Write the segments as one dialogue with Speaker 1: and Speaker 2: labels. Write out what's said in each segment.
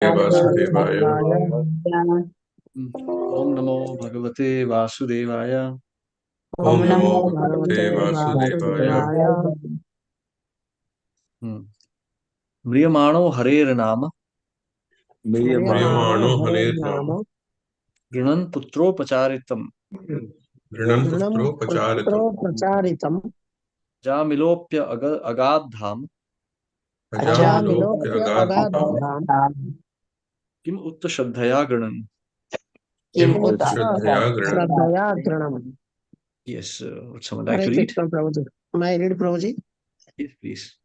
Speaker 1: वासुदेवाय।
Speaker 2: ओम नमो भगवते वासुदेवाय।
Speaker 1: ओम
Speaker 2: ओम
Speaker 1: नमो
Speaker 2: नमो
Speaker 1: भगवते
Speaker 2: भगवते
Speaker 1: वासुदेवाय।
Speaker 2: वासुदेवाय। म्रियमाणो हरेर्नाम
Speaker 1: म्रियमाणो हरेर्नाम
Speaker 2: गृणन् पुत्रोपचारितम्
Speaker 1: घृणन् पुत्रोपचारितम्
Speaker 3: प्रचारितम्
Speaker 2: जामिलोप्य अगाधाम
Speaker 1: अजामिलोऽप्य अगाधम्
Speaker 2: किम उत श्रद्धया गृणन्।
Speaker 1: किम् उत श्रद्धया गृणन्।
Speaker 3: श्रद्धया गृणम्.
Speaker 2: Yes, would someone like
Speaker 3: Hare
Speaker 2: to read?
Speaker 3: Krishna, Prabhuji. May I read, Prabhuji?
Speaker 2: Yes, please.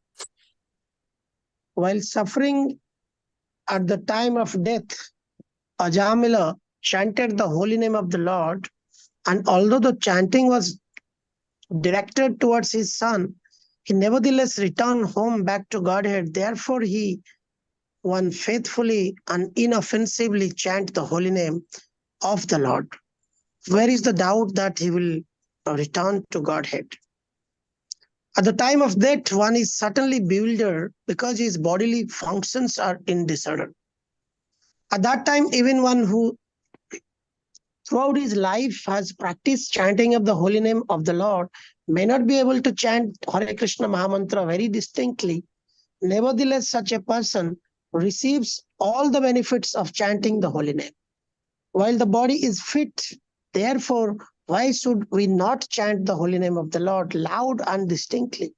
Speaker 3: While suffering at the time of death, Ajamila chanted the holy name of the Lord, and although the chanting was directed towards his son, he nevertheless returned home back to Godhead. Therefore, he one faithfully and inoffensively chant the holy name of the Lord. Where is the doubt that he will return to Godhead? At the time of death, one is certainly bewildered because his bodily functions are in disorder. At that time, even one who throughout his life has practiced chanting of the holy name of the Lord may not be able to chant Hare Krishna Mahamantra very distinctly. Nevertheless, such a person receives all the benefits of chanting the holy name. While the body is fit, therefore, why should we not chant the holy name of the Lord loud and distinctly?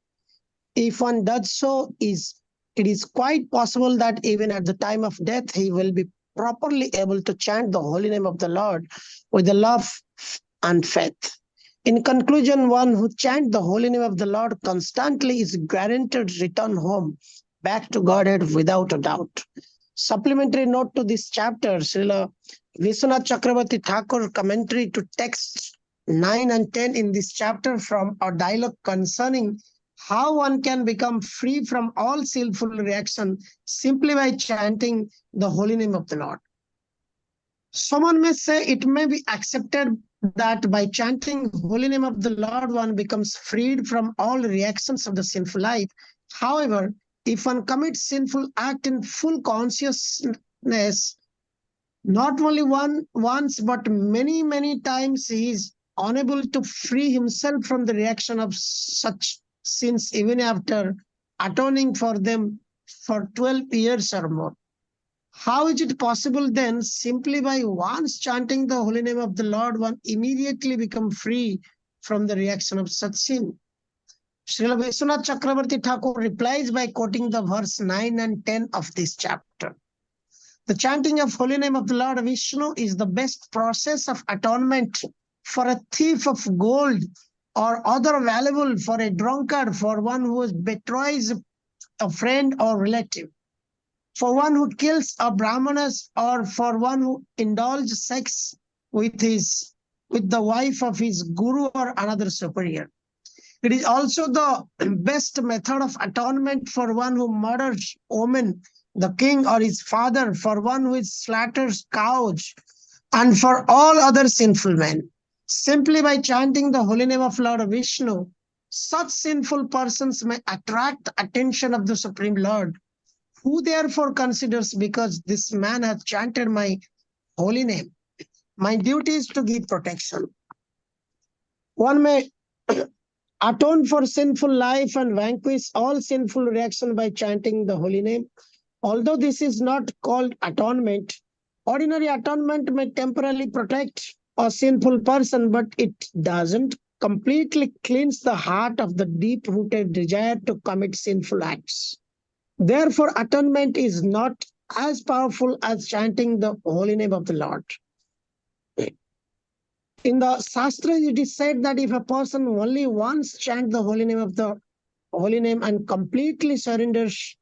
Speaker 3: If one does so, it is quite possible that even at the time of death, he will be properly able to chant the holy name of the Lord with the love and faith. In conclusion, one who chants the holy name of the Lord constantly is guaranteed return home back to Godhead without a doubt. Supplementary note to this chapter, Srila Vishwanath Chakravarti Thakur commentary to texts 9 and 10 in this chapter from a dialogue concerning how one can become free from all sinful reaction simply by chanting the holy name of the Lord. Someone may say it may be accepted that by chanting holy name of the Lord, one becomes freed from all reactions of the sinful life. However, if one commits sinful act in full consciousness, not only once, but many times, he is unable to free himself from the reaction of such sins even after atoning for them for 12 years or more. How is it possible then, simply by once chanting the holy name of the Lord, one immediately become free from the reaction of such sin? Srila Vishwanath Chakravarti Thakur replies by quoting the verse 9 and 10 of this chapter. The chanting of holy name of the Lord Vishnu is the best process of atonement for a thief of gold or other valuable, for a drunkard, for one who betrays a friend or relative, for one who kills a brahmanas, or for one who indulges sex with the wife of his guru or another superior. It is also the best method of atonement for one who murders women, the king or his father, for one who slaughters cows, and for all other sinful men. Simply by chanting the holy name of Lord Vishnu, such sinful persons may attract the attention of the Supreme Lord, who therefore considers, because this man has chanted my holy name, my duty is to give protection. One may atone for sinful life and vanquish all sinful reaction by chanting the holy name. Although this is not called atonement, ordinary atonement may temporarily protect a sinful person, but it doesn't completely cleanse the heart of the deep-rooted desire to commit sinful acts. Therefore, atonement is not as powerful as chanting the holy name of the Lord. In the Shastra, it is said that if a person only once chants the holy name and completely surrenders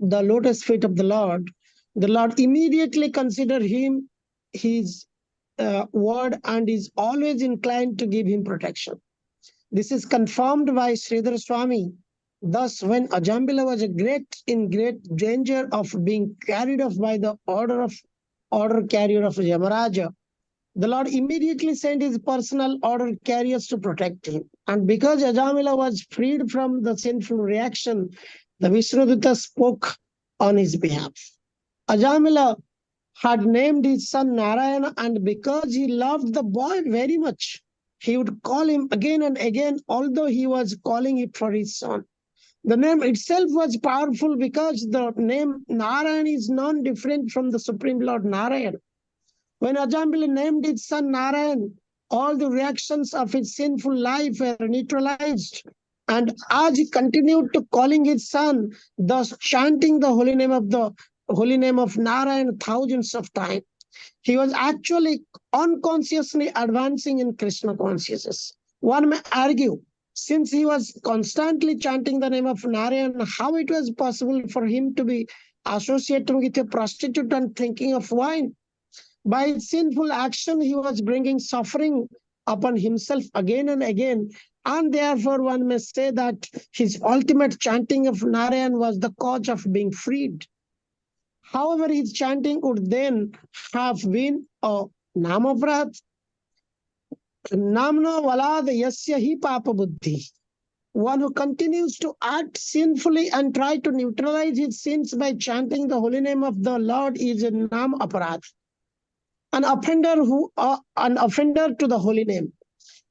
Speaker 3: the lotus feet of the Lord immediately consider him his word and is always inclined to give him protection. This is confirmed by Sridhar Swami. Thus, when Ajambila was in great danger of being carried off by the order carrier of Yamaraja, the Lord immediately sent his personal order carriers to protect him. And because Ajamila was freed from the sinful reaction, the Vishnudutta spoke on his behalf. Ajamila had named his son Narayana, and because he loved the boy very much, he would call him again and again, although he was calling it for his son. The name itself was powerful because the name Narayan is non-different from the Supreme Lord Narayan. When Ajamila named his son Narayan, all the reactions of his sinful life were neutralized. And as he continued to calling his son, thus chanting the holy name of Narayan thousands of times, he was actually unconsciously advancing in Krishna consciousness. One may argue, since he was constantly chanting the name of Narayan, how it was possible for him to be associating with a prostitute and thinking of wine? By his sinful action, he was bringing suffering upon himself again and again. And therefore, one may say that his ultimate chanting of Narayan was the cause of being freed. However, his chanting would then have been a namaprad, namno valad yasya hi papa buddhi. One who continues to act sinfully and try to neutralize his sins by chanting the holy name of the Lord is a nam aparad, an offender to the holy name.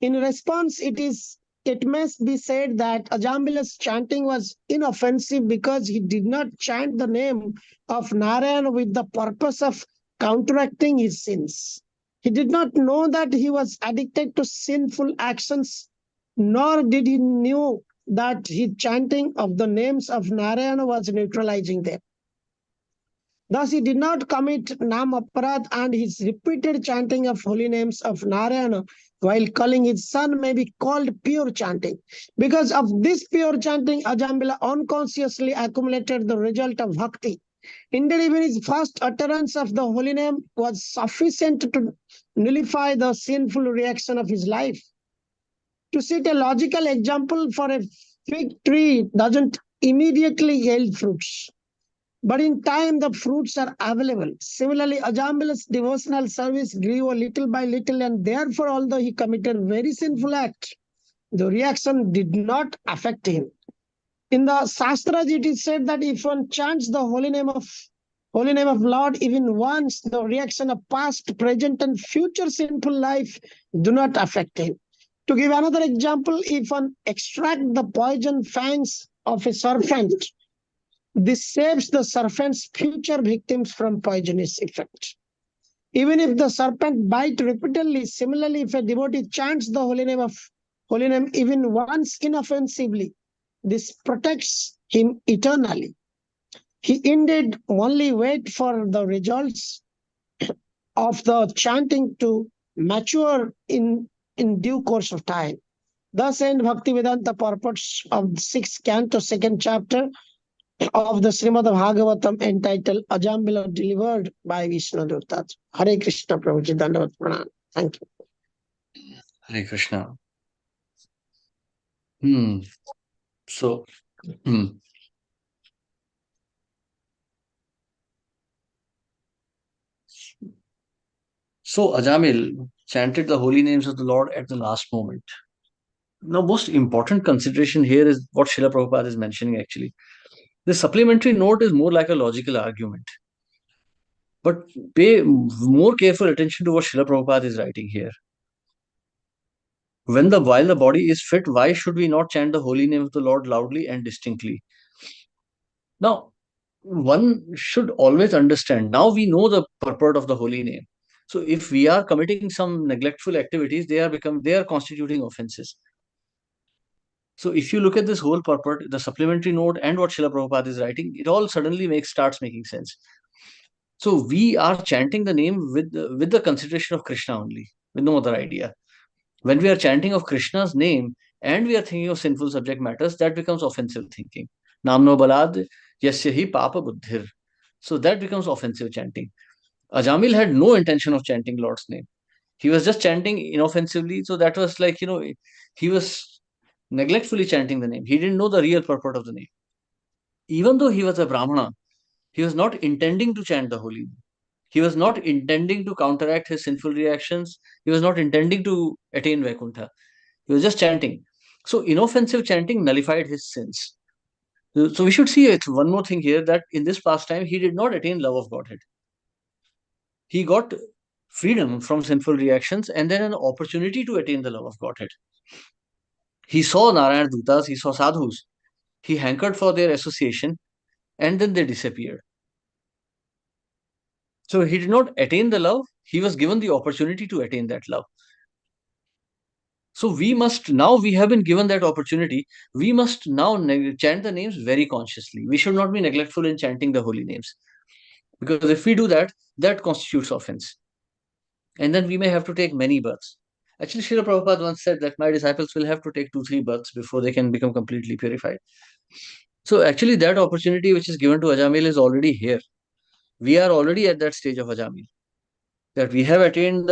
Speaker 3: In response, it must be said that Ajambila's chanting was inoffensive because he did not chant the name of Narayan with the purpose of counteracting his sins. He did not know that he was addicted to sinful actions, nor did he knew that his chanting of the names of Narayana was neutralizing them. Thus, he did not commit Nam Aparad, and his repeated chanting of holy names of Narayana while calling his son may be called pure chanting. Because of this pure chanting, Ajambila unconsciously accumulated the result of bhakti. Indeed, even his first utterance of the holy name was sufficient to nullify the sinful reaction of his life. To cite a logical example, for a fig tree doesn't immediately yield fruits, but in time the fruits are available. Similarly, Ajambila's devotional service grew little by little, and therefore, although he committed very sinful act, the reaction did not affect him. In the Shastras, it is said that if one chants the holy name of Lord even once, the reaction of past, present, and future sinful life do not affect him. To give another example, if one extract the poison fangs of a serpent, this saves the serpent's future victims from poisonous effect. Even if the serpent bite repeatedly, similarly, if a devotee chants the holy name even once inoffensively, this protects him eternally. He indeed only wait for the results of the chanting to mature in due course of time. Thus end Bhaktivedanta purports of the 6th canto, 2nd chapter of the Srimad Bhagavatam entitled Ajambila delivered by Vishnu Dutta. Hare Krishna Prabhuji, Dandavat Pranam. Thank you.
Speaker 2: Hare Krishna. So, so Ajamil chanted the holy names of the Lord at the last moment. Now, most important consideration here is what Srila Prabhupada is mentioning actually. The supplementary note is more like a logical argument. But pay more careful attention to what Srila Prabhupada is writing here. While the body is fit, why should we not chant the holy name of the Lord loudly and distinctly? Now, one should always understand. Now we know the purport of the holy name. So if we are committing some neglectful activities, they are constituting offenses. So if you look at this whole purport, the supplementary note and what Srila Prabhupada is writing, it all suddenly starts making sense. So we are chanting the name with the consideration of Krishna only, with no other idea. When we are chanting of Krishna's name and we are thinking of sinful subject matters, that becomes offensive thinking. Namno balad yasya hi papa buddhir. So that becomes offensive chanting. Ajamil had no intention of chanting Lord's name. He was just chanting inoffensively. So that was like, he was neglectfully chanting the name. He didn't know the real purport of the name. Even though he was a Brahmana, he was not intending to chant the holy name. He was not intending to counteract his sinful reactions. He was not intending to attain Vaikuntha. He was just chanting. So inoffensive chanting nullified his sins. So we should see it. One more thing here, that in this pastime, he did not attain love of Godhead. He got freedom from sinful reactions and then an opportunity to attain the love of Godhead. He saw Narayan Dutas, he saw sadhus, he hankered for their association, and then they disappeared. So he did not attain the love, he was given the opportunity to attain that love. So we must, now we have been given that opportunity, we must now chant the names very consciously. We should not be neglectful in chanting the holy names. Because if we do that, that constitutes offense. And then we may have to take many births. Actually, Srila Prabhupada once said that my disciples will have to take 2-3 births before they can become completely purified. So actually, that opportunity which is given to Ajamil is already here. We are already at that stage of Ajamil, that we have attained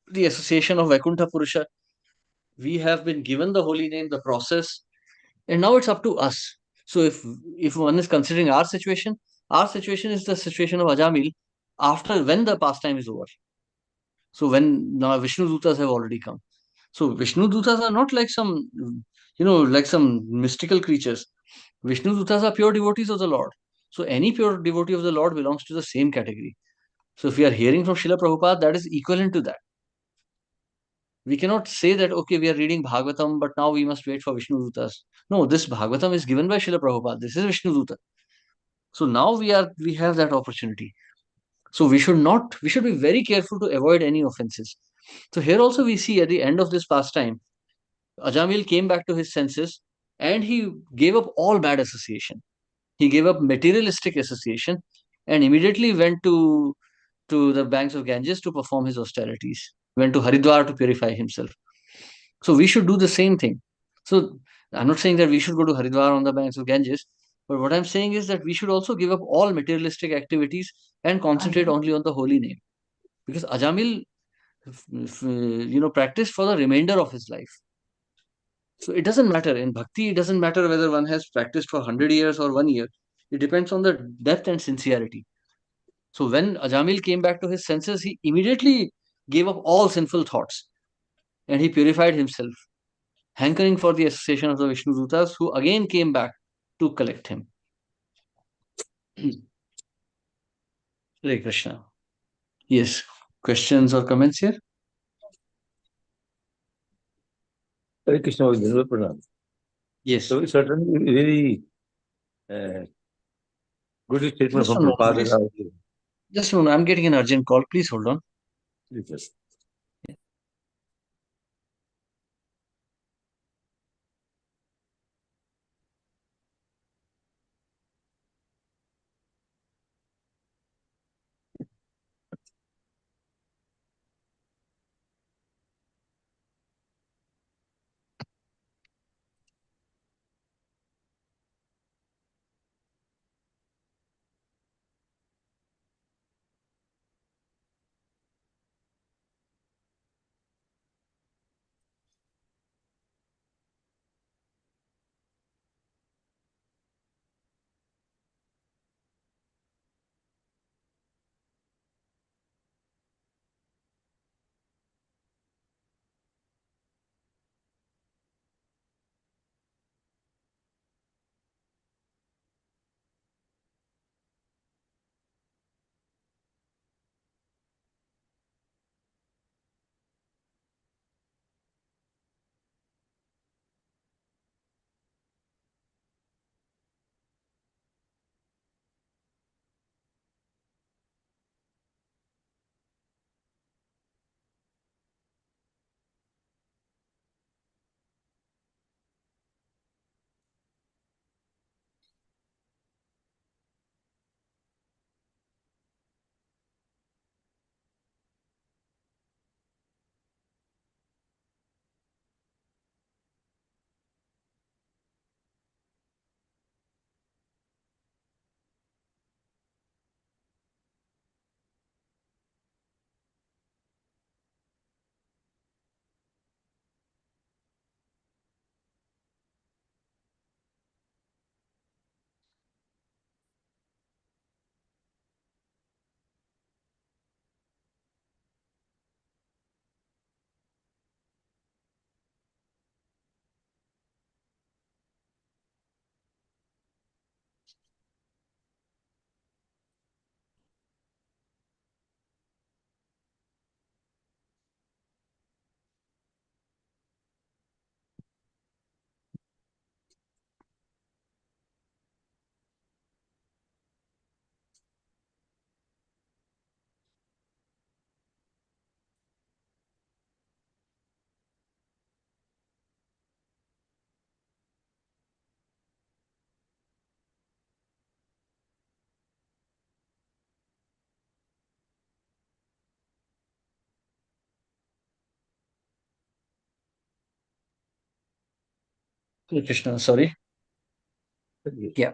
Speaker 2: the association of Vaikuntha Purusha. We have been given the holy name, the process, and now it's up to us. So if one is considering our situation is the situation of Ajamil after when the pastime is over. So when now Vishnu Dutas have already come. So Vishnu Dutas are not like some, like some mystical creatures. Vishnu Dutas are pure devotees of the Lord. So any pure devotee of the Lord belongs to the same category. So if we are hearing from Srila Prabhupada, that is equivalent to that. We cannot say that, okay, we are reading Bhagavatam, but now we must wait for Vishnu Dutas. No, this Bhagavatam is given by Srila Prabhupada. This is Vishnu Duta. So now we have that opportunity. So we should be very careful to avoid any offenses. So here also we see at the end of this pastime, Ajamil came back to his senses and he gave up all bad association. He gave up materialistic association and immediately went to the banks of Ganges to perform his austerities, went to Haridwar to purify himself. So we should do the same thing. So I'm not saying that we should go to Haridwar on the banks of Ganges, but what I'm saying is that we should also give up all materialistic activities and concentrate only on the holy name. Because Ajamil, practiced for the remainder of his life. So it doesn't matter. In bhakti, it doesn't matter whether one has practiced for 100 years or 1 year. It depends on the depth and sincerity. So when Ajamil came back to his senses, he immediately gave up all sinful thoughts and he purified himself, hankering for the association of the Vishnu Dutas, who again came back to collect him. Hare Krishna. Yes. Questions or comments here?
Speaker 4: Hare Krishna, Pranam.
Speaker 2: Yes.
Speaker 4: So certainly very good statement
Speaker 2: Just
Speaker 4: from
Speaker 2: a moment,
Speaker 4: Prabhupada.
Speaker 2: please. Just a moment. I'm getting an urgent call. Please hold on.
Speaker 4: Yes.
Speaker 2: Krishna, sorry. Yeah.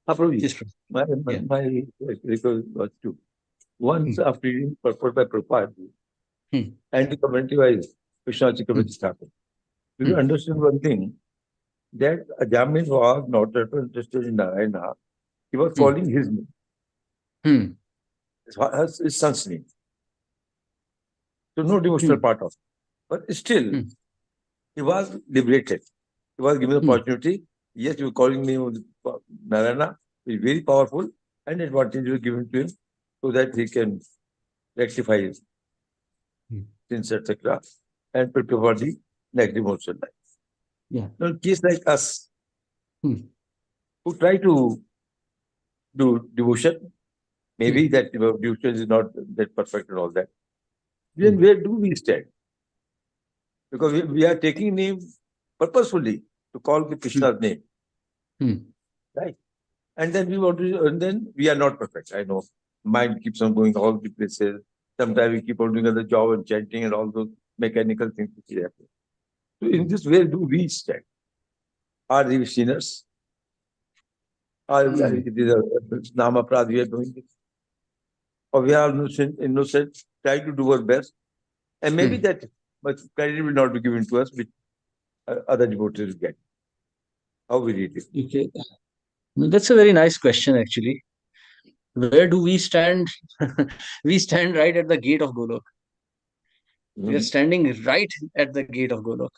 Speaker 4: Prabhuji,
Speaker 2: Yes, Prabhu. Yeah.
Speaker 4: my record was two. Once after reading purport by Prabhupada and the commentary by Krishna Chakravarti Thakur, we understand one thing, that Ajamil was not that interested in Narayana. He was calling his name, his son's name. So no devotional part of it. But still, he was liberated. He was given the opportunity. Yes, you were calling name of Narayana, is very powerful, and advantage was given to him so that he can rectify his sins, etc., and prepare for the next devotional life.
Speaker 2: Yeah.
Speaker 4: Now, case like us, who try to do devotion, maybe that devotion is not that perfect and all that. Then where do we stand? Because we are taking name purposefully to call the Krishna's name. Right? And then and then we are not perfect. I know. Mind keeps on going all the places. Sometimes we keep on doing other job and chanting and all those mechanical things which we have. So in this, where do we stand? Are we sinners? Are it is a nama prad we are doing it? Or we are innocent, try to do our best. And maybe that much credit will not be given to us, which other devotees get. How we read it?
Speaker 2: Okay. That's a very nice question, actually. Where do we stand? We stand right at the gate of Golok. We are standing right at the gate of Golok.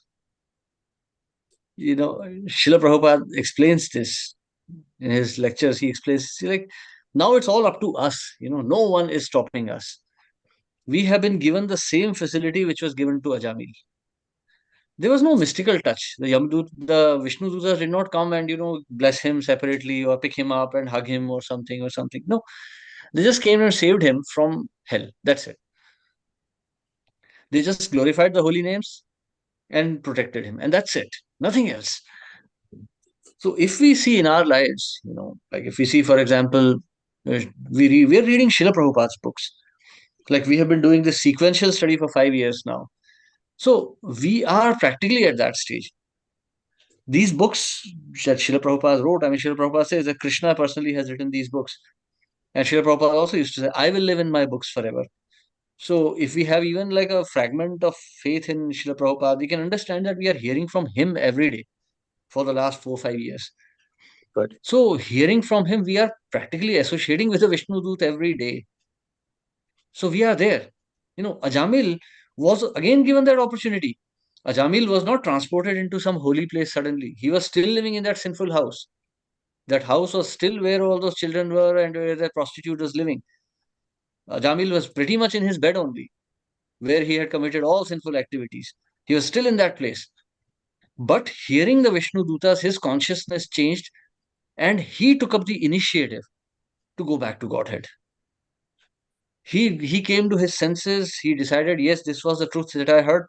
Speaker 2: You know, Srila Prabhupada explains this in his lectures. He explains, like, now it's all up to us. You know, no one is stopping us. We have been given the same facility which was given to Ajamil. There was no mystical touch. The Vishnu Dutas did not come and, bless him separately or pick him up and hug him or something. No, they just came and saved him from hell. That's it. They just glorified the holy names and protected him. And that's it. Nothing else. So if we see in our lives, like if we see, for example, we're reading Srila Prabhupada's books. Like we have been doing this sequential study for 5 years now. So we are practically at that stage. These books that Srila Prabhupada wrote, Srila Prabhupada says that Krishna personally has written these books. And Srila Prabhupada also used to say, I will live in my books forever. So if we have even like a fragment of faith in Srila Prabhupada, we can understand that we are hearing from him every day for the last 4-5 years.
Speaker 4: Good.
Speaker 2: So hearing from him, we are practically associating with the Vishnu Dut every day. So we are there. Ajamil was again given that opportunity. Ajamil was not transported into some holy place suddenly. He was still living in that sinful house. That house was still where all those children were and where the prostitute was living. Ajamil was pretty much in his bed only, where he had committed all sinful activities. He was still in that place. But hearing the Vishnu Dutas, his consciousness changed and he took up the initiative to go back to Godhead. He came to his senses. He decided, yes, this was the truth that I heard.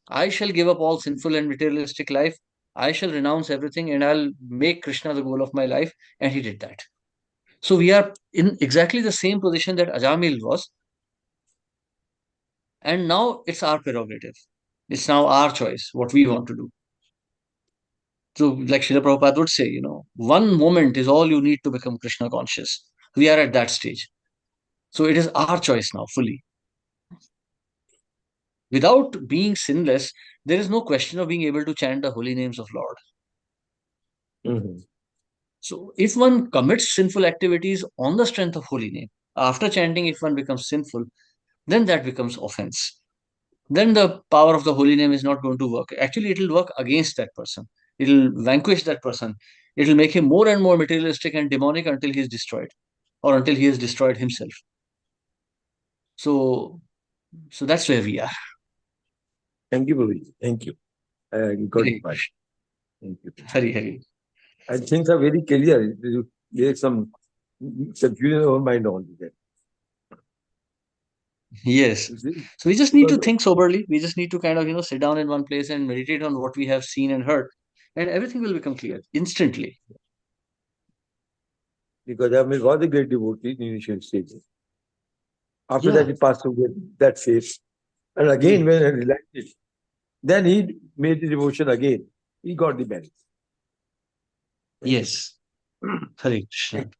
Speaker 2: I shall give up all sinful and materialistic life. I shall renounce everything and I'll make Krishna the goal of my life. And he did that. So we are in exactly the same position that Ajamil was. And now it's our prerogative. It's now our choice, what we want to do. So like Srila Prabhupada would say, one moment is all you need to become Krishna conscious. We are at that stage. So it is our choice now, fully. Without being sinless, there is no question of being able to chant the holy names of Lord. So if one commits sinful activities on the strength of holy name, after chanting, if one becomes sinful, then that becomes offense. Then the power of the holy name is not going to work. Actually, it will work against that person. It will vanquish that person. It will make him more and more materialistic and demonic until he is destroyed, or until he has destroyed himself. So that's where we are.
Speaker 4: Thank you, Prabhuji. Thank you. I got it right. Thank you.
Speaker 2: Hari.
Speaker 4: And things are very clear. There is some confusion in our mind on that.
Speaker 2: Yes. So we just need to think soberly. We just need to kind of, sit down in one place and meditate on what we have seen and heard. And everything will become clear instantly.
Speaker 4: Because Amir was a great devotee in initial stages. After that, he passed away that phase. And again, when he relaxed it, then he made the devotion again. He got the benefit.
Speaker 2: Yes. Hare Krishna.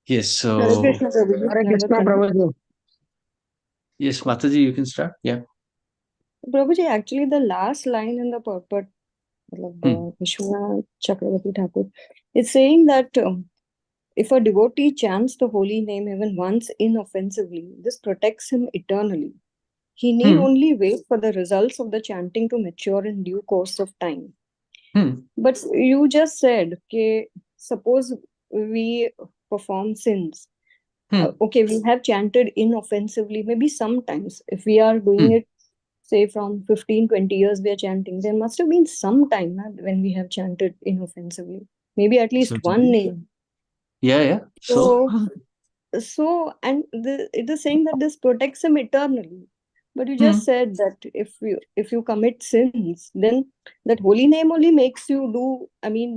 Speaker 2: Yes,
Speaker 5: Hare
Speaker 2: so
Speaker 5: Krishna, Prabhuji.
Speaker 3: Hare
Speaker 5: I have a
Speaker 3: Krishna,
Speaker 5: con-
Speaker 3: Prabhuji.
Speaker 2: yes, Mataji, you can start. Yeah.
Speaker 5: Prabhuji, actually, the last line in the purport,
Speaker 2: Hmm.
Speaker 5: Vishwanath Chakravarti Thakur, is saying that if a devotee chants the holy name even once inoffensively, this protects him eternally. He need
Speaker 2: Hmm.
Speaker 5: only wait for the results of the chanting to mature in due course of time.
Speaker 2: Hmm.
Speaker 5: But you just said, okay, suppose we perform sins.
Speaker 2: Hmm.
Speaker 5: Okay, we have chanted inoffensively, maybe sometimes, if we are doing
Speaker 2: Hmm.
Speaker 5: it, say from 15, 20 years, we are chanting, there must have been some time when we have chanted inoffensively, maybe at least one
Speaker 2: Certainly.
Speaker 5: name.
Speaker 2: Yeah, yeah. So,
Speaker 5: And it is saying that this protects him eternally. But you
Speaker 2: hmm.
Speaker 5: just said that if you commit sins, then that holy name only makes you do,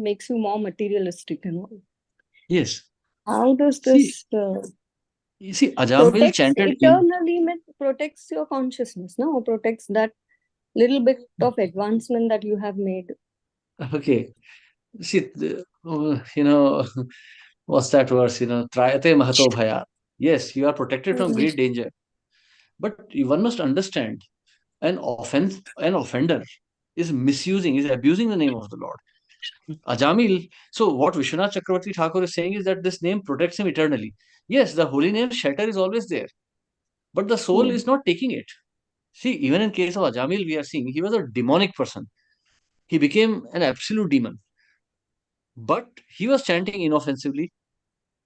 Speaker 5: makes you more materialistic and all.
Speaker 2: Yes.
Speaker 5: How does
Speaker 2: See,
Speaker 5: this
Speaker 2: you see, Ajamil
Speaker 5: protects
Speaker 2: chanted in.
Speaker 5: eternally, protects your consciousness, no? Or protects that little bit of advancement that you have made.
Speaker 2: Okay. See, what's that verse? Trayate mahato bhayat. Yes, you are protected from great danger. But one must understand, an offender is abusing the name of the Lord. Ajamil. So what Vishwanath Chakravarti Thakur is saying is that this name protects him eternally. Yes, the holy name shelter is always there, but the soul is not taking it. See, even in case of Ajamil, we are seeing he was a demonic person. He became an absolute demon, but he was chanting inoffensively,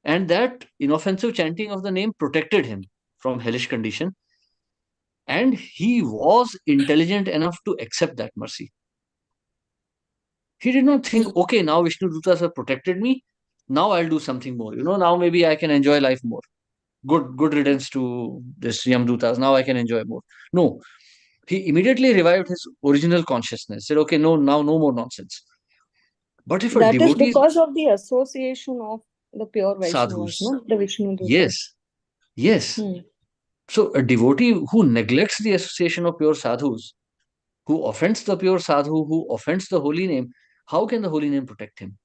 Speaker 2: and that inoffensive chanting of the name protected him from hellish condition, and he was intelligent enough to accept that mercy. He did not think, okay, now Vishnu Dutas have protected me. Now I'll do something more. Now maybe I can enjoy life more. Good riddance to this Yamdutas. Now I can enjoy more. No, he immediately revived his original consciousness. Said, okay, no, now no more nonsense. But if a
Speaker 5: That is
Speaker 2: devotee is
Speaker 5: because of the association of the pure Vaishnavas,
Speaker 2: sadhus,
Speaker 5: no? The Vishnu Dutas.
Speaker 2: yes, yes. So a devotee who neglects the association of pure sadhus, who offends the pure sadhu, who offends the holy name, how can the holy name protect him?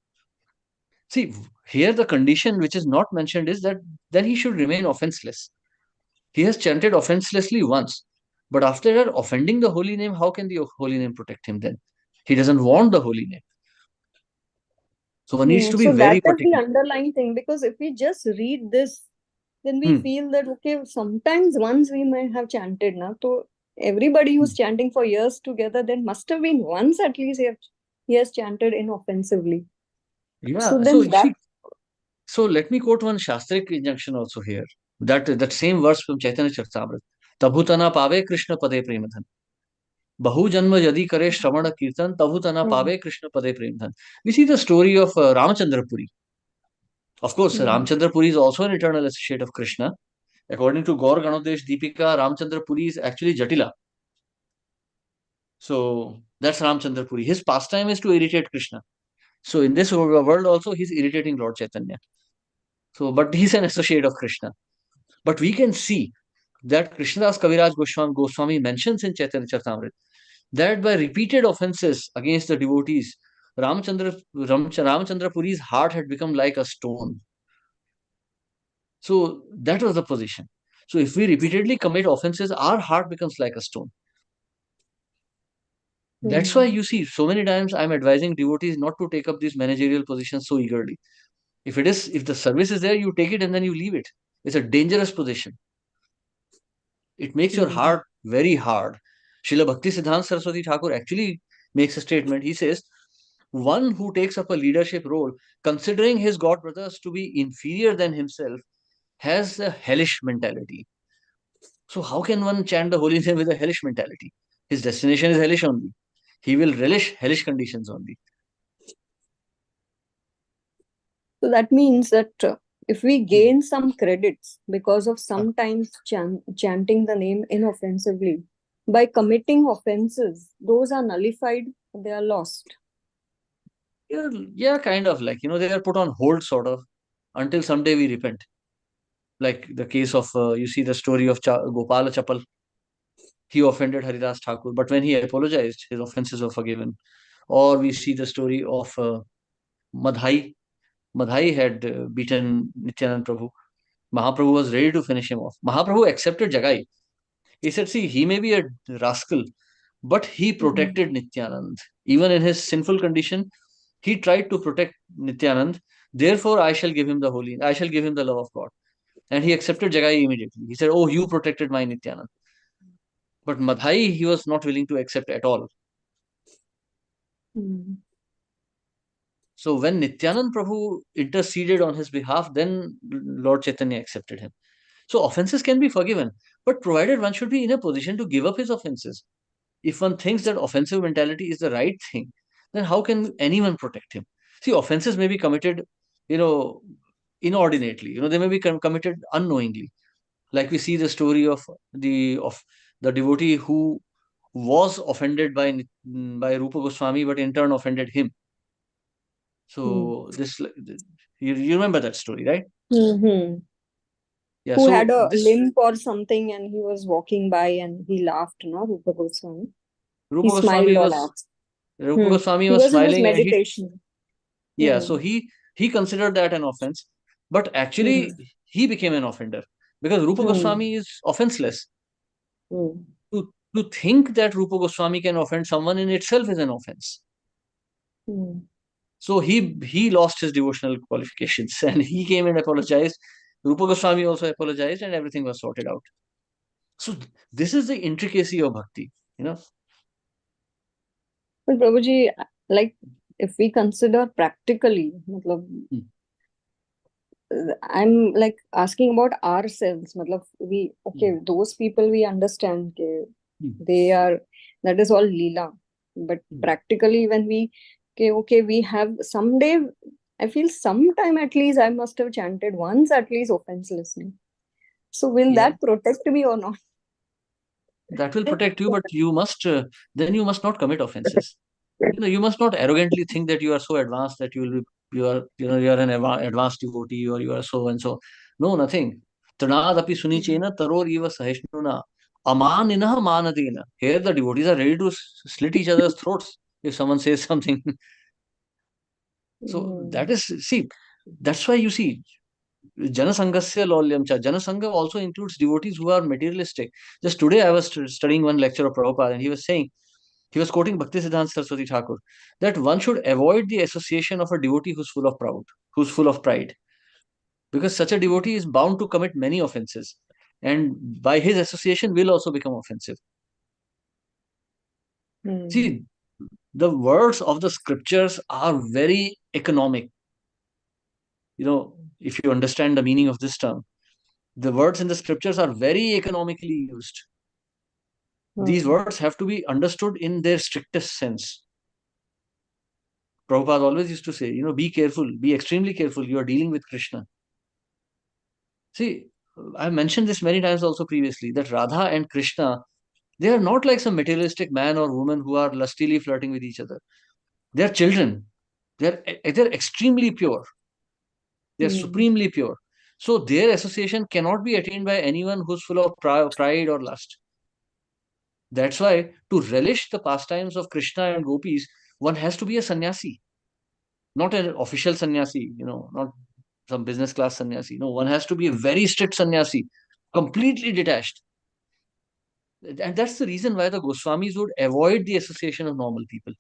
Speaker 2: See, here the condition which is not mentioned is that then he should remain offenseless. He has chanted offenselessly once, but after that, offending the holy name, how can the holy name protect him then? He doesn't want the holy name. So one needs to be
Speaker 5: So that
Speaker 2: very
Speaker 5: is the
Speaker 2: particular.
Speaker 5: underlying thing, because if we just read this, then we
Speaker 2: Hmm.
Speaker 5: feel that, okay, sometimes once we may have chanted, now, so everybody who's chanting for years together, then must have been once at least he has chanted inoffensively.
Speaker 2: Yeah.
Speaker 5: So
Speaker 2: So
Speaker 5: then
Speaker 2: you
Speaker 5: that,
Speaker 2: see, so let me quote one Shastric injunction also here. That same verse from Chaitanya Charitamrita. Tabhutana pave Krishna pade premadhan. Bahu janma yadi kare shravana kirtan tabhutana pave Krishna pade premadhan. We see the story of Ramachandra Puri. Of course, Ramchandra Puri is also an eternal associate of Krishna. According to Gaur Ganodesh Deepika, Ramchandra Puri is actually Jatila. So that's Ramchandra Puri. His pastime is to irritate Krishna. So in this world also, he's irritating Lord Chaitanya. So, but he's an associate of Krishna. But we can see that Krishnadas Kaviraj Goswami mentions in Chaitanya Charitamrita that by repeated offenses against the devotees, Ramchandra Puri's heart had become like a stone. So that was the position. So if we repeatedly commit offenses, our heart becomes like a stone. That's why you see so many times I'm advising devotees not to take up these managerial positions so eagerly. If the service is there, you take it and then you leave it. It's a dangerous position. It makes your heart very hard. Srila Bhakti Siddhanta Saraswati Thakur actually makes a statement. He says, one who takes up a leadership role, considering his god brothers to be inferior than himself, has a hellish mentality. So how can one chant the holy name with a hellish mentality? His destination is hellish only. He will relish hellish conditions only.
Speaker 5: so that means that if we gain some credits because of sometimes chanting the name inoffensively, by committing offenses, those are nullified, they are lost.
Speaker 2: Yeah, kind of like, they are put on hold sort of until someday we repent. Like the case of, you see the story of Gopala Chapal. He offended Haridas Thakur, but when he apologized, his offenses were forgiven. Or we see the story of Madhai. Madhai had beaten Nityanand Prabhu. Mahaprabhu was ready to finish him off. Mahaprabhu accepted Jagai. He said, see, he may be a rascal, but he protected Nityanand. Even in his sinful condition, he tried to protect Nityanand. Therefore, I shall give him the love of God. And he accepted Jagai immediately. He said, oh, you protected my Nityanand. But Madhai, he was not willing to accept at all.
Speaker 5: Mm.
Speaker 2: So when Nityanand Prabhu interceded on his behalf, then Lord Chaitanya accepted him. So offenses can be forgiven, but provided one should be in a position to give up his offenses. If one thinks that offensive mentality is the right thing, then how can anyone protect him? See, offenses may be committed, you know, inordinately. They may be committed unknowingly. Like we see the story of the devotee who was offended by Rupa Goswami, but in turn offended him. So you remember that story, right?
Speaker 5: Mm-hmm.
Speaker 2: Yeah.
Speaker 5: Who
Speaker 2: So
Speaker 5: had a
Speaker 2: this
Speaker 5: limp or something, and he was walking by and he laughed, no, Rupa Goswami.
Speaker 2: Rupa
Speaker 5: He smiled
Speaker 2: Goswami
Speaker 5: or
Speaker 2: was
Speaker 5: laughed.
Speaker 2: Rupa Goswami
Speaker 5: He
Speaker 2: was
Speaker 5: was in his
Speaker 2: smiling, and
Speaker 5: meditation.
Speaker 2: so
Speaker 5: Hmm.
Speaker 2: he considered that an offense, but actually
Speaker 5: Hmm.
Speaker 2: he became an offender because Rupa
Speaker 5: Hmm.
Speaker 2: Goswami is offenseless.
Speaker 5: Hmm.
Speaker 2: To think that Rupa Goswami can offend someone in itself is an offense.
Speaker 5: Hmm.
Speaker 2: So he lost his devotional qualifications and he came and apologized. Rupa Goswami also apologized and everything was sorted out. So this is the intricacy of bhakti, you know.
Speaker 5: But Prabhuji, like if we consider practically, matlab,
Speaker 2: Hmm.
Speaker 5: I'm like asking about ourselves. Matlab, those people we understand
Speaker 2: Hmm.
Speaker 5: they are, that is all Leela. But practically when we have someday, I feel sometime at least I must have chanted once at least offense listening. So will
Speaker 2: Yeah.
Speaker 5: that protect me or not?
Speaker 2: That will protect you, but you must then you must not commit offenses. You must not arrogantly think that you are so advanced that you are an advanced devotee or you are so and so. No, nothing. Tanadapi sunichena taror eva sahishnuna amaninah manadina. Here the devotees are ready to slit each other's throats if someone says something. So that is, see, that's why you see Janasangasya Lolyam Cha. Janasangha also includes devotees who are materialistic. Just today I was studying one lecture of Prabhupada and he was quoting Bhaktisiddhanta Saraswati Thakur, that one should avoid the association of a devotee who's full of pride, because such a devotee is bound to commit many offenses, and by his association will also become offensive. See, the words of the scriptures are very economic. If you understand the meaning of this term, the words in the scriptures are very economically used. These words have to be understood in their strictest sense. Prabhupada always used to say, be careful, be extremely careful. You are dealing with Krishna. See, I've mentioned this many times also previously, that Radha and Krishna, they are not like some materialistic man or woman who are lustily flirting with each other. They are children. They're extremely pure. They're supremely pure. So their association cannot be attained by anyone who's full of pride or lust. That's why to relish the pastimes of Krishna and gopis, one has to be a sannyasi, not an official sannyasi, not some business class sannyasi. No, one has to be a very strict sannyasi, completely detached. And that's the reason why the Goswamis would avoid the association of normal people,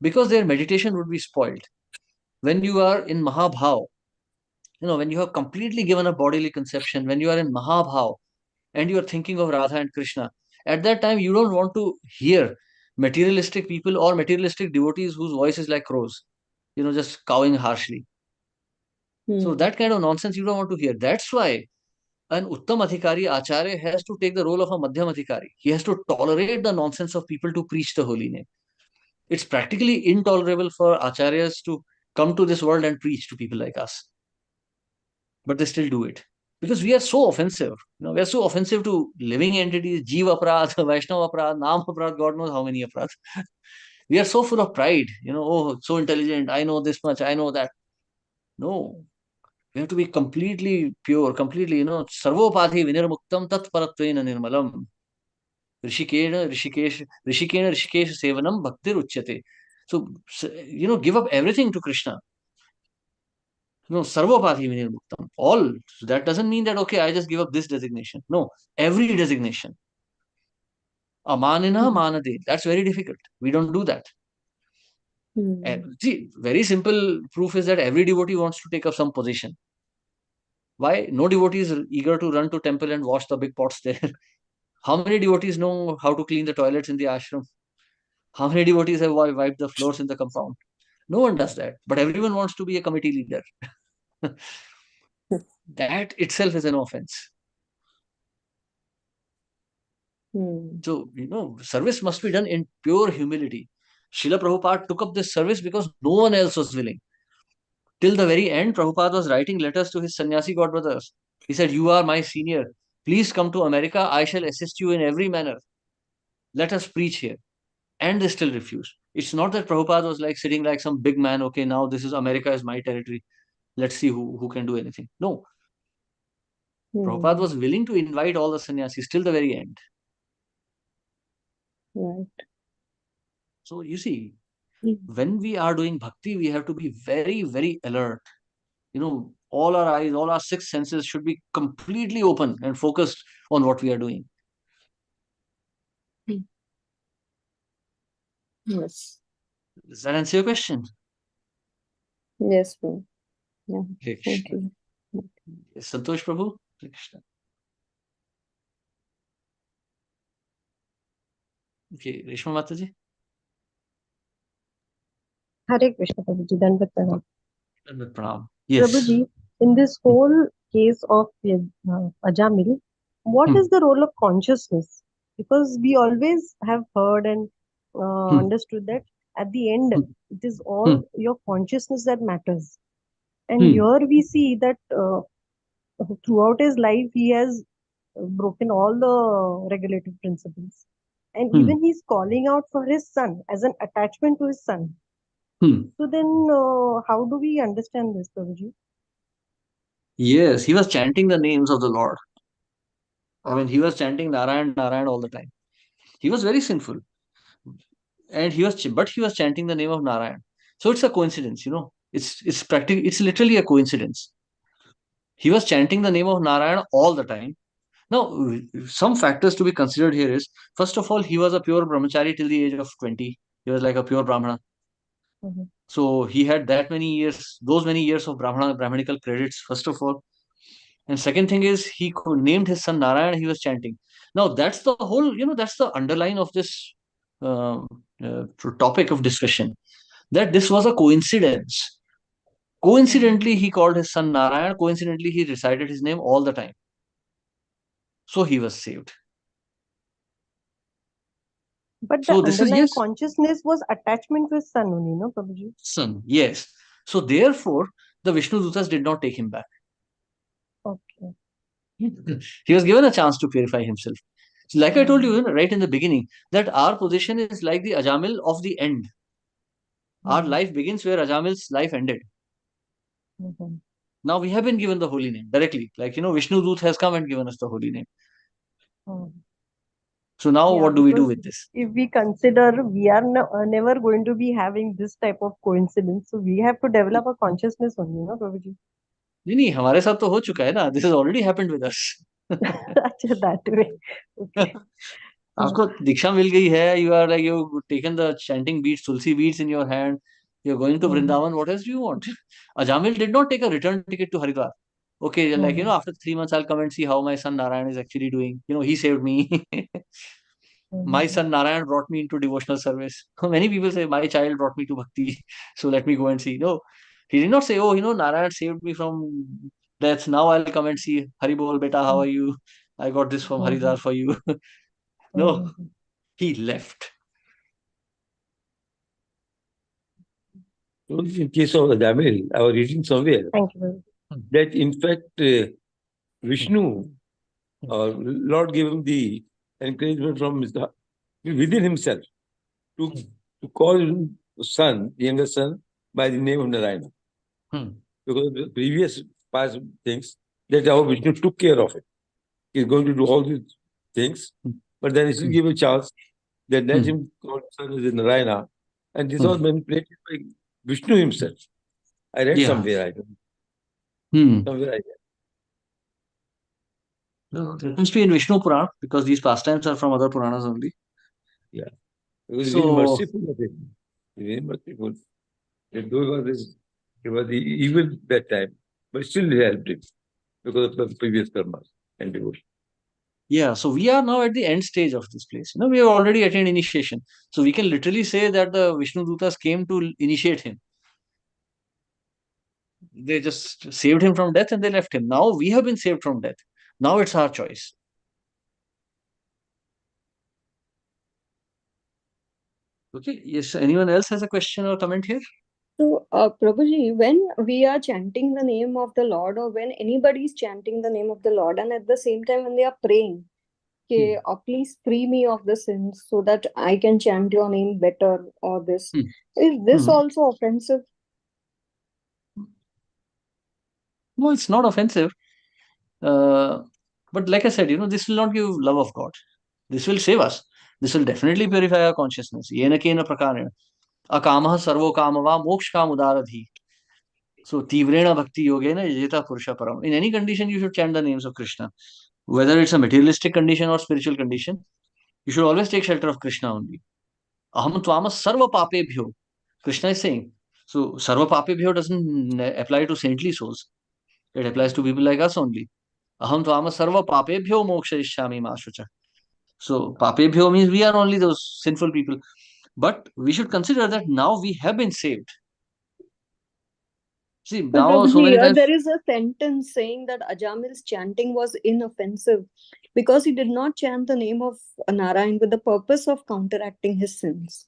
Speaker 2: because their meditation would be spoiled. When you are in Mahabhav, when you have completely given up bodily conception, when you are in Mahabhav and you are thinking of Radha and Krishna, at that time you don't want to hear materialistic people or materialistic devotees whose voice is like crows, just cawing harshly. So that kind of nonsense you don't want to hear. That's why an Uttam Adhikari Acharya has to take the role of a Madhyam Adhikari. He has to tolerate the nonsense of people to preach the holy name. It's practically intolerable for Acharyas to come to this world and preach to people like us. But they still do it. Because we are so offensive. We are so offensive to living entities, Jeev Aparad, Vaishnava Aparad, Nam Aparad, God knows how many Aparad. We are so full of pride, oh, so intelligent, I know this much, I know that. No, we have to be completely pure, completely, sarvopadhi vinirmuktam tat paratvena nirmalam. Rishikena Rishikesh Sevanam Bhaktir Uchyate. So, give up everything to Krishna. Sarvapati vinirmuktam. All. So that doesn't mean that, okay, I just give up this designation. No, every designation. Amanina manade. That's very difficult. We don't do that. And see, very simple proof is that every devotee wants to take up some position. Why? No devotee is eager to run to temple and wash the big pots there. How many devotees know how to clean the toilets in the ashram? How many devotees have wiped the floors in the compound? No one does that. But everyone wants to be a committee leader. That itself is an offense. So, service must be done in pure humility. Srila Prabhupada took up this service because no one else was willing. Till the very end, Prabhupada was writing letters to his sannyasi godbrothers. He said, "You are my senior. Please come to America. I shall assist you in every manner. Let us preach here." And they still refused. It's not that Prabhupada was like sitting like some big man. Okay, now this is America is my territory. Let's see who can do anything. No. Prabhupada was willing to invite all the sannyasis till the very end.
Speaker 5: Right.
Speaker 2: So you see, when we are doing bhakti, we have to be very, very alert. All our eyes, all our six senses should be completely open and focused on what we are doing.
Speaker 5: Yes.
Speaker 2: Does that answer your question?
Speaker 5: Yes, bro. Yeah.
Speaker 2: Hare
Speaker 5: Thank
Speaker 2: Krishna.
Speaker 5: you.
Speaker 2: Yes, Santosh Prabhu? Hare Krishna. Okay, Reshma Mataji?
Speaker 6: Hare Krishna, Prabhuji. Dandavat Pranam.
Speaker 2: Dandavat Pranam. Yes.
Speaker 6: Prabhuji, in this whole case of Ajamil, what is the role of consciousness? Because we always have heard and understood that at the end, it is all your consciousness that matters. And here we see that throughout his life, he has broken all the regulative principles. And even he's calling out for his son as an attachment to his son. So then, how do we understand this, Prabhuji?
Speaker 2: Yes, he was chanting the names of the Lord. I mean, he was chanting Narayan, Narayan all the time. He was very sinful. And he was chanting the name of Narayan. So it's a coincidence, it's literally a coincidence. He was chanting the name of Narayan all the time. Now, some factors to be considered here is, first of all, he was a pure brahmachari till the age of 20. He was like a pure brahmana. So he had those many years of brahmanical credits, first of all. And second thing is, he named his son Narayan, he was chanting. Now, that's the whole, that's the underline of this topic of discussion, that this was a coincidence. Coincidentally, he called his son Narayan. Coincidentally, he recited his name all the time. So he was saved.
Speaker 6: But the underlying consciousness was attachment to his son only, no, Prabhuji?
Speaker 2: Son, yes. So therefore, the Vishnu Dutas did not take him back.
Speaker 6: Okay.
Speaker 2: He was given a chance to purify himself. So like I told you right in the beginning, that our position is like the Ajamil of the end. Our life begins where Ajamil's life ended. Now we have been given the holy name directly. Like, Vishnu Dut has come and given us the holy name. So now what do we do with this?
Speaker 6: If we consider we are never going to be having this type of coincidence, so we have to develop a consciousness only, no, Prabhuji?
Speaker 2: नहीं हमारे साथ तो हो चुका है ना. This has already happened with us.
Speaker 6: अच्छा, that way. Okay.
Speaker 2: आपको दीक्षा मिल गई है. You are like, you've taken the chanting beads, tulsi beads in your hand. You're going to Vrindavan. What else do you want? Ajamil did not take a return ticket to Haridwar. Okay, like, after 3 months, I'll come and see how my son Narayan is actually doing. He saved me. My son Narayan brought me into devotional service. Many people say, my child brought me to bhakti. So let me go and see. No, he did not say, oh, Narayan saved me from death. Now I'll come and see. Hari bol, beta, how are you? I got this from Haridwar for you. No, he left.
Speaker 4: In case of Ajamil, I was reading somewhere that in fact Vishnu, Lord gave him the encouragement from within himself to call his son, the younger son, by the name of Narayana. Because the previous past things, that our Vishnu took care of it. He's going to do all these things, but then he still give a chance that let him call his son as Narayana, And this was manipulated by Vishnu himself. I read
Speaker 2: Yeah.
Speaker 4: somewhere, I don't
Speaker 2: Hmm.
Speaker 4: somewhere I read.
Speaker 2: No, it must be in Vishnu Puran because these pastimes are from other Puranas only.
Speaker 4: It was very
Speaker 2: So,
Speaker 4: merciful of him. Very merciful. That though he was the evil that time, but still he helped him because of the previous karmas and devotion.
Speaker 2: yeah, so we are now at the end stage of this place. We have already attained initiation. So we can literally say that the Vishnu Dutas came to initiate him. They just saved him from death and they left him. Now we have been saved from death. Now it's our choice. Okay. Yes. Anyone else has a question or comment here?
Speaker 5: So, Prabhuji, when we are chanting the name of the Lord, or when anybody is chanting the name of the Lord, and at the same time when they are praying, okay, please free me of the sins so that I can chant your name better, or this. Is this also offensive?
Speaker 2: No, it's not offensive. But like I said, this will not give love of God. This will save us. This will definitely purify our consciousness. Yena kena prakarena. Akamah sarvo kamava moksha kamudaradhi. So, tivrena bhakti yogena yajeta purusha param. In any condition, you should chant the names of Krishna. Whether it's a materialistic condition or spiritual condition, you should always take shelter of Krishna only. Aham tvama sarva papebhyo. Krishna is saying. So, sarva papebhyo doesn't apply to saintly souls. It applies to people like us only. Aham tvama sarva papebhyo mokshayishyami ma shucha. So, papebhyo means we are only those sinful people. But we should consider that now we have been saved. See,
Speaker 5: But
Speaker 2: now so
Speaker 5: Prabhuji,
Speaker 2: many
Speaker 5: here
Speaker 2: times.
Speaker 5: there is a sentence saying that Ajamil's chanting was inoffensive because he did not chant the name of Narayan with the purpose of counteracting his sins.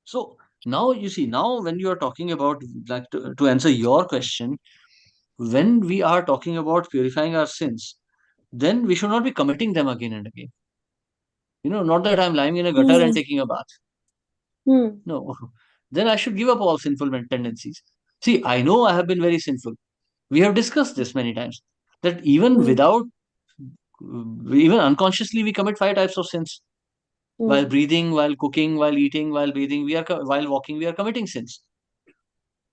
Speaker 2: So now you see, now when you are talking about, like, to answer your question, when we are talking about purifying our sins, then we should not be committing them again and again. Not that I'm lying in a gutter and taking a bath. No, then I should give up all sinful tendencies. See, I know I have been very sinful. We have discussed this many times, that even even unconsciously, we commit 5 types of sins. While breathing, while cooking, while eating, while bathing, while walking, we are committing sins.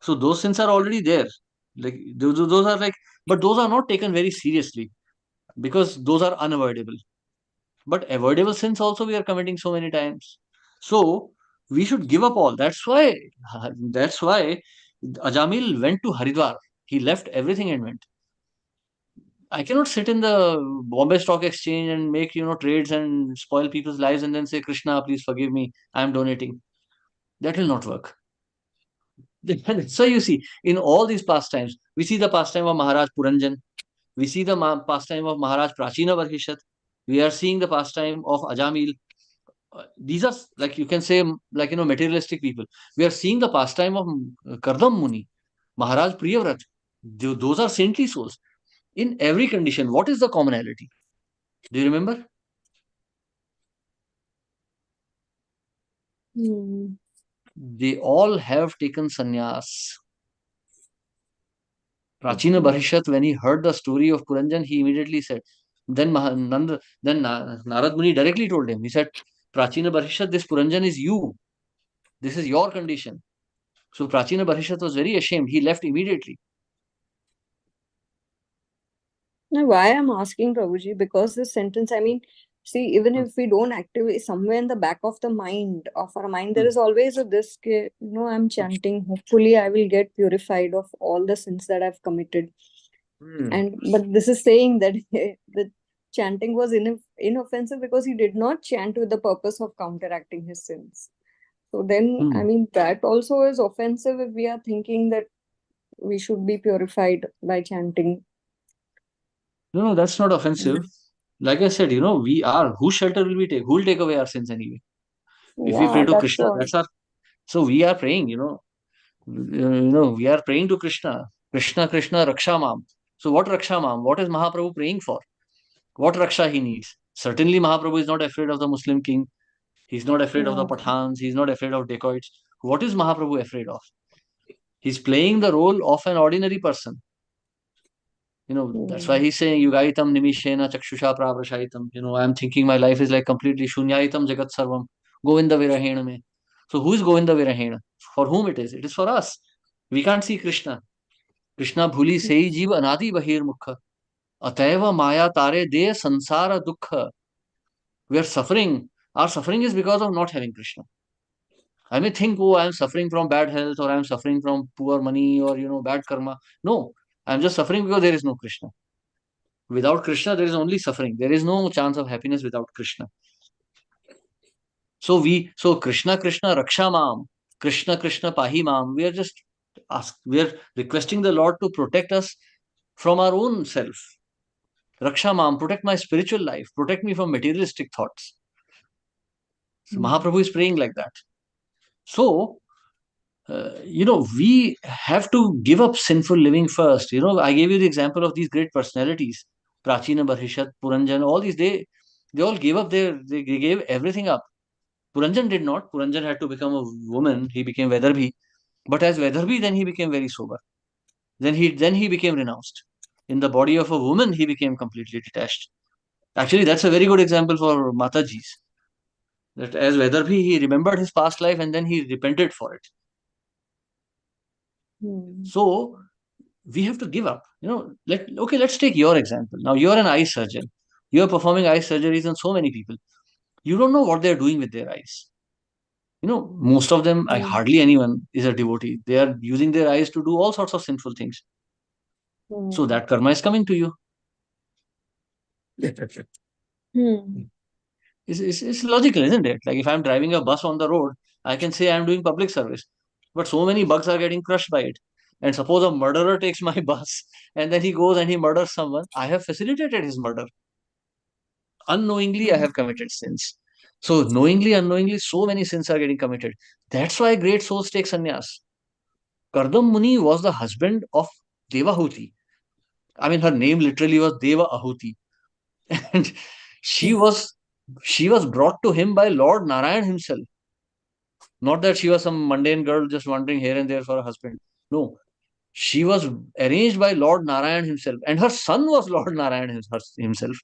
Speaker 2: So those sins are already there. Like those are like, but those are not taken very seriously because those are unavoidable. But avoidable sins also we are committing so many times. So we should give up all. That's why Ajamil went to Haridwar. He left everything and went. I cannot sit in the Bombay Stock Exchange and make trades and spoil people's lives and then say, Krishna, please forgive me. I am donating. That will not work. So you see, in all these pastimes, we see the pastime of Maharaj Puranjan. We see the pastime of Maharaj Prachina Barhishat. We are seeing the pastime of Ajamil. These are, like, you can say, like, materialistic people. We are seeing the pastime of Kardam Muni, Maharaj Priyavrat. Those are saintly souls. In every condition, what is the commonality? Do you remember? They all have taken sannyas. Prachina Barhishat, when he heard the story of Puranjan, he immediately said, then Narad Muni directly told him, he said, Prachina Barhishat, this Puranjan is you. This is your condition. So Prachina Barhishat was very ashamed. He left immediately.
Speaker 5: Now, why I'm asking, Prabhuji, because this sentence, I mean, see, even if we don't activate, somewhere in the back of the mind, there is always this, I'm chanting, hopefully I will get purified of all the sins that I've committed. But this is saying that the chanting was inoffensive because he did not chant with the purpose of counteracting his sins. So then, I mean, that also is offensive if we are thinking that we should be purified by chanting.
Speaker 2: No, that's not offensive. Like I said, we are, whose shelter will we take? Who will take away our sins anyway? If we pray to Krishna, that's our. So we are praying, we are praying to Krishna. Krishna, Krishna, Raksha Mam. So what Raksha Mam? What is Mahaprabhu praying for? What Raksha he needs? Certainly Mahaprabhu is not afraid of the Muslim king. He's not afraid of the Pathans. He's not afraid of dacoits. What is Mahaprabhu afraid of? He's playing the role of an ordinary person. That's why he's saying, Yugaitam nimishena chakshusha pravrashaitam. I'm thinking my life is like completely shunyaitam jagat sarvam. Govinda Virahena mein. So who is Govinda Virahena? For whom it is? It is for us. We can't see Krishna. Krishna bhuli sei jeev anadi bahir mukha. Ataiva maya tare de sansara dukha. We are suffering. Our suffering is because of not having Krishna. I may think, oh, I am suffering from bad health, or I am suffering from poor money, or bad karma. No, I am just suffering because there is no Krishna. Without Krishna, there is only suffering. There is no chance of happiness without Krishna. So Krishna Krishna Raksha Mam, Krishna Krishna Pahi Mam. We are requesting the Lord to protect us from our own self. Raksha Mam, protect my spiritual life, protect me from materialistic thoughts. So Mahaprabhu is praying like that. So, we have to give up sinful living first. I gave you the example of these great personalities, Prachina, Barhishat, Puranjan, all these, they all gave up they gave everything up. Puranjan did not. Puranjan had to become a woman. He became Vedarbhi. But as Vedarbhi, then he became very sober. Then he became renounced. In the body of a woman, he became completely detached. Actually, that's a very good example for Mataji's. That as Vedarbhi, he remembered his past life and then he repented for it. So we have to give up. Let's take your example. Now you're an eye surgeon. You're performing eye surgeries on so many people. You don't know what they're doing with their eyes. Most of them, hardly anyone is a devotee. They are using their eyes to do all sorts of sinful things. So that karma is coming to you. It's logical, isn't it? Like if I'm driving a bus on the road, I can say I'm doing public service. But so many bugs are getting crushed by it. And suppose a murderer takes my bus and then he goes and he murders someone. I have facilitated his murder. Unknowingly, I have committed sins. So knowingly, unknowingly, so many sins are getting committed. That's why great souls take sannyas. Kardam Muni was the husband of Devahuti. I mean, her name literally was Deva Ahuti. And she was brought to him by Lord Narayan himself. Not that she was some mundane girl just wandering here and there for a husband. No. She was arranged by Lord Narayan himself. And her son was Lord Narayan himself.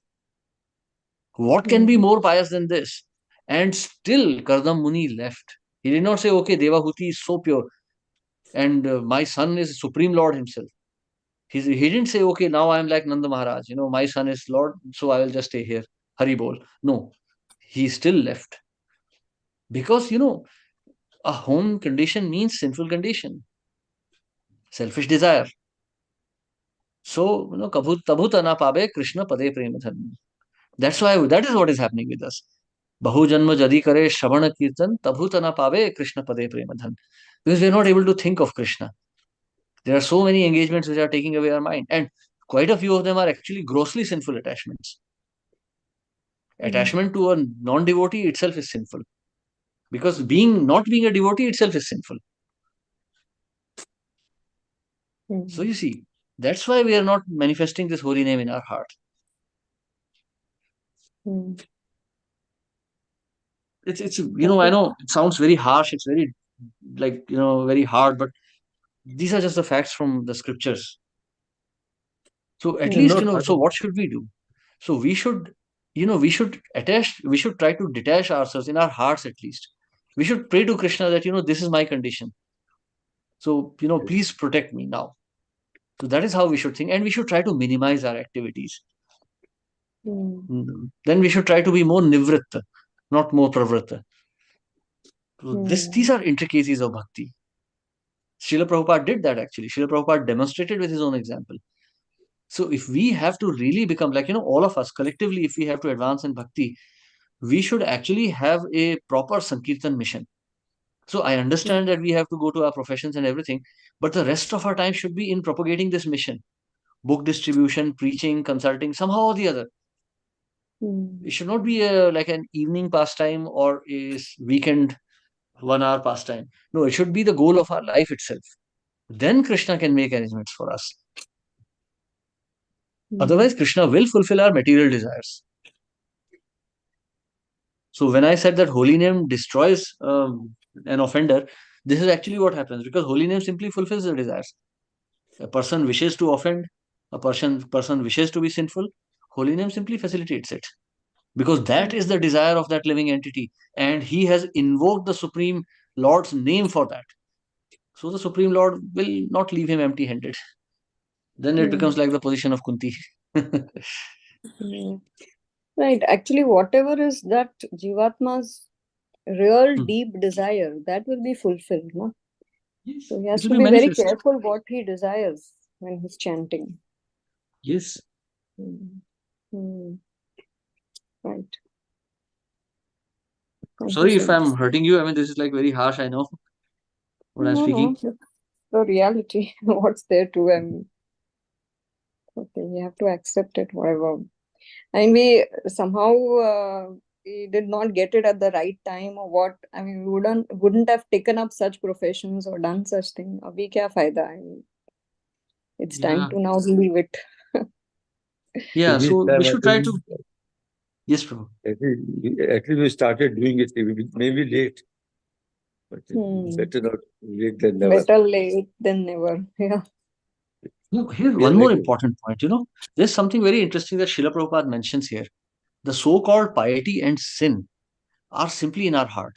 Speaker 2: What can be more pious than this? And still Kardam Muni left. He did not say, okay, Devahuti is so pure. And my son is Supreme Lord himself. He didn't say, okay, now I am like Nanda Maharaj. My son is Lord, so I will just stay here. Hari bol. No. He still left. Because, a home condition means sinful condition. Selfish desire. So, Tabhuta na pabe Krishna pade premadhan. That's why, that is what is happening with us. Bahu janma jadi kare Shravana Kirtan, tabhuta na pabe Krishna pade premadhan. Because we are not able to think of Krishna. There are so many engagements which are taking away our mind. And quite a few of them are actually grossly sinful attachments. Attachment to a non-devotee itself is sinful. Because not being a devotee itself is sinful. So you see, that's why we are not manifesting this holy name in our heart. It's I know it sounds very harsh. It's very very hard, but these are just the facts from the scriptures. So at least, so what should we do? So we should try to detach ourselves in our hearts at least. We should pray to Krishna that, this is my condition. So, please protect me now. So that is how we should think. And we should try to minimize our activities. Then we should try to be more nivritta, not more pravritta. So these are intricacies of bhakti. Srila Prabhupada did that actually. Srila Prabhupada demonstrated with his own example. So if we have to really become like, all of us collectively, if we have to advance in bhakti, we should actually have a proper Sankirtan mission. So I understand that we have to go to our professions and everything, but the rest of our time should be in propagating this mission. Book distribution, preaching, consulting, somehow or the other. It should not be like an evening pastime or a weekend 1 hour pastime. No, it should be the goal of our life itself. Then Krishna can make arrangements for us. Otherwise, Krishna will fulfill our material desires. So when I said that holy name destroys an offender, this is actually what happens, because holy name simply fulfills the desires. A person wishes to offend, a person wishes to be sinful, holy name simply facilitates it. because that is the desire of that living entity, and he has invoked the Supreme Lord's name for that. So the Supreme Lord will not leave him empty-handed. Then it becomes like the position of Kunti.
Speaker 5: Mm. Right. Actually, whatever is that Jivatma's real
Speaker 2: Hmm.
Speaker 5: deep desire, that will be fulfilled, no?
Speaker 2: Yes,
Speaker 5: So he has
Speaker 2: it
Speaker 5: to
Speaker 2: will be
Speaker 5: be very
Speaker 2: manifest.
Speaker 5: careful what he desires when he's chanting.
Speaker 2: Yes.
Speaker 5: Mm. Mm. Right.
Speaker 2: Sorry if
Speaker 5: So
Speaker 2: I'm hurting you. I mean, this is like very harsh, I know, what I'm
Speaker 5: no,
Speaker 2: speaking.
Speaker 5: no, the reality, what's there to okay, we have to accept it, whatever. And we somehow we did not get it at the right time or what. I mean, we wouldn't have taken up such professions or done such thing. Abhi kya fayda? I mean, it's time
Speaker 2: Yeah.
Speaker 5: to now leave it.
Speaker 2: Yeah.
Speaker 4: This
Speaker 2: So
Speaker 4: time
Speaker 2: we should try to. Yes, Prabhu.
Speaker 4: actually we started doing it maybe late, but better not late than never.
Speaker 5: Better late than never. Yeah.
Speaker 2: No, here's
Speaker 4: We
Speaker 2: one
Speaker 4: are
Speaker 2: more
Speaker 4: like,
Speaker 2: important point. There's something very interesting that Srila Prabhupada mentions here. The so-called piety and sin are simply in our heart.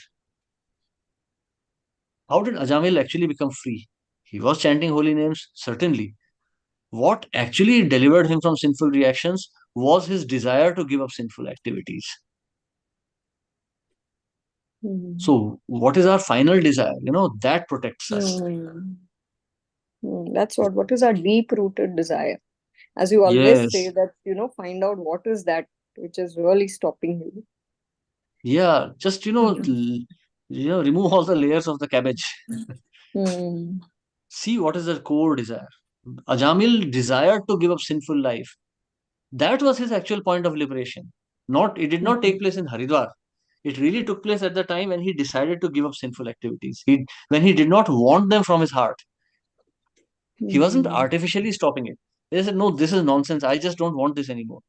Speaker 2: How did Ajamil actually become free? He was chanting holy names, certainly. What actually delivered him from sinful reactions was his desire to give up sinful activities.
Speaker 5: Mm.
Speaker 2: So, what is our final desire? That protects us.
Speaker 5: That's what is our deep-rooted desire. As you always say
Speaker 2: Yes.
Speaker 5: that, find out what is that which is really stopping you.
Speaker 2: Yeah. Just, remove all the layers of the cabbage.
Speaker 5: Mm.
Speaker 2: See what is the core desire. Ajamil desired to give up sinful life. That was his actual point of liberation. It did not take place in Haridwar. It really took place at the time when he decided to give up sinful activities. When he did not want them from his heart. He wasn't artificially stopping it. They said, no, this is nonsense. I just don't want this anymore.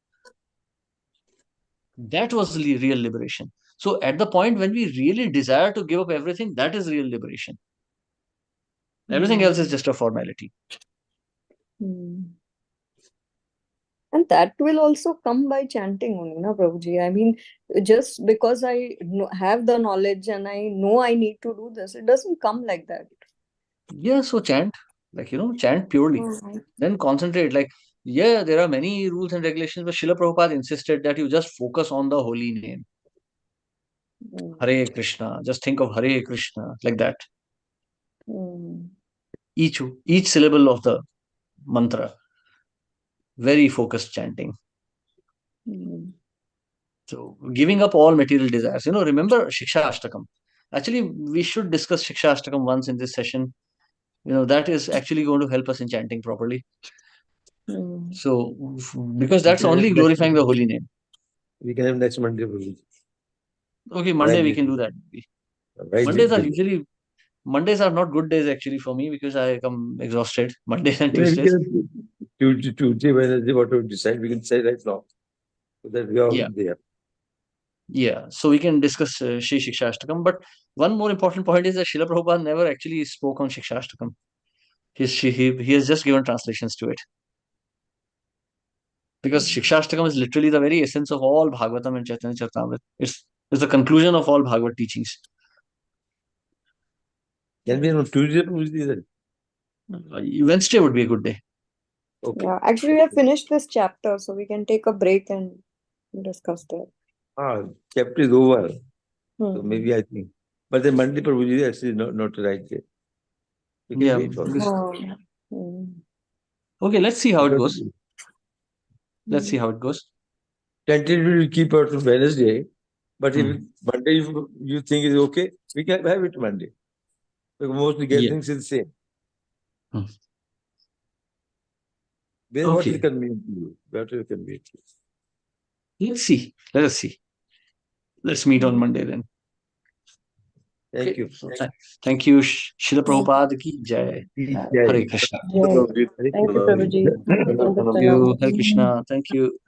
Speaker 2: That was the real liberation. So at the point when we really desire to give up everything, that is real liberation. Everything else is just a formality.
Speaker 5: Mm. And that will also come by chanting only, na Prabhuji. I mean, just because I have the knowledge and I know I need to do this, it doesn't come like that.
Speaker 2: Yeah, so chant. Chant purely. Then concentrate. There are many rules and regulations, but Srila Prabhupada insisted that you just focus on the holy name. Hare Krishna. Just think of Hare Krishna, like that. Each syllable of the mantra. Very focused chanting. So giving up all material desires. Remember Shiksha Ashtakam. Actually, we should discuss Shiksha Ashtakam once in this session. That is actually going to help us in chanting properly. So, because that's only glorifying the holy name.
Speaker 4: We can have next Monday.
Speaker 2: Okay, Monday we can do that. Mondays are not good days actually for me because I come exhausted. Mondays and Tuesdays.
Speaker 4: Tuesday, Wednesday, whatever we decide, we can say right now. So that we are there.
Speaker 2: Yeah, so we can discuss Shri Shiksha Ashtakam. But one more important point is that Srila Prabhupada never actually spoke on Shiksha Ashtakam. He has just given translations to it. Because Shiksha Ashtakam is literally the very essence of all Bhagavatam and Chaitanya Charitamrita. It's the conclusion of all Bhagavad teachings.
Speaker 4: Can we on Tuesday then?
Speaker 2: Wednesday would be a good day.
Speaker 5: Okay. Yeah, actually we have finished this chapter, so we can take a break and discuss that.
Speaker 4: Chapter is over. So maybe I think. But the Monday Prabhuji is actually not the right day. We can wait for it.
Speaker 2: Okay, let's see how it goes. Let's see how it goes.
Speaker 4: Tentatively we'll keep out to Wednesday. But if Monday you think is okay, we can have it Monday. Because mostly things is the same. What is convenient to you? Better convenient to you.
Speaker 2: Let's see. Let us see. Let's meet on Monday then.
Speaker 4: Thank you.
Speaker 2: Thank you. Srila Prabhupada ki jai. Hare Krishna.
Speaker 6: Thank you, Prabhuji.
Speaker 2: Thank you. Hare Krishna. Thank you.